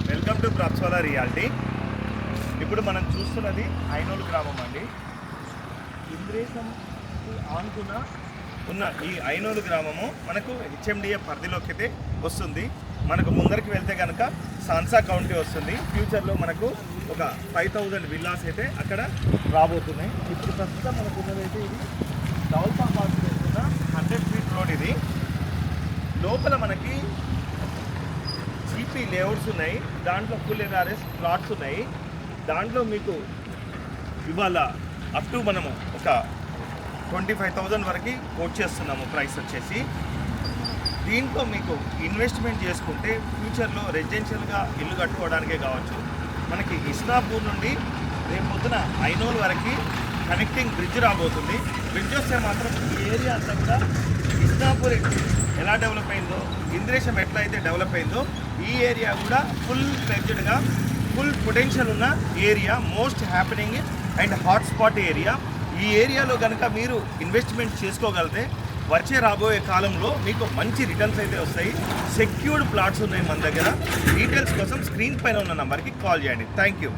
Welcome to ప్రప్స్వాల reality. ఇప్పుడు మనం చూస్తున్నది ఐనోలు గ్రామం అండి. ఇంద్రేశం ఆనుకున్న ఉన్న ఈ ఐనోలు గ్రామము మనకు హెచ్ఎండిఏ పరిధిలోకి అయితే వస్తుంది. మనకు ముందరికి వెళ్తే కనుక సాన్సా కౌంటీ వస్తుంది. ఫ్యూచర్లో మనకు ఒక 5000 విల్లాస్ అయితే అక్కడ రాబోతున్నాయి. ఇప్పుడు ప్రస్తుతం మనకు ఉన్నదైతే ఇది దౌల్తాబాద్ ఉన్న 100 ఫీట్ రోడ్. ఇది లోపల మనకి జీపీ లేఅవుట్స్ ఉన్నాయి, దాంట్లో ఫుల్ ఎన్ఆర్ఎస్ ప్లాట్స్ ఉన్నాయి. దాంట్లో మీకు ఇవాళ అప్ టు మనము ఒక 25,000 వరకు కోట్ చేస్తున్నాము ప్రైస్ వచ్చేసి. దీంట్లో మీకు ఇన్వెస్ట్మెంట్ చేసుకుంటే ఫ్యూచర్లో రెసిడెన్షియల్గా ఇల్లు కట్టుకోవడానికే కావచ్చు. మనకి ఇస్నాపూర్ నుండి రేపు పొద్దున ఐనోల్ వరకు కనెక్టింగ్ బ్రిడ్జ్ రాబోతుంది. బ్రిడ్జ్ వస్తే మాత్రం ఈ ఏరియా అంతా కూడా ఇస్నాపూర్ ఎలా డెవలప్ అయిందో, ఇంద్రేశం ఎట్లా అయితే డెవలప్ అయిందో ఈ ఏరియా కూడా ఫుల్ ఫ్లెడ్జ్డ్గా ఫుల్ పొటెన్షియల్ ఉన్న area, most happening and hotspot area. ఈ ఏరియాలో కనుక మీరు ఇన్వెస్ట్మెంట్ చేసుకోగలిగితే వచ్చే రాబోయే కాలంలో మీకు మంచి రిటర్న్స్ అయితే వస్తాయి. సెక్యూర్డ్ ప్లాట్స్ ఉన్నాయి మన దగ్గర. డీటెయిల్స్ కోసం స్క్రీన్ పైన ఉన్న నెంబర్కి కాల్ చేయండి. Thank you.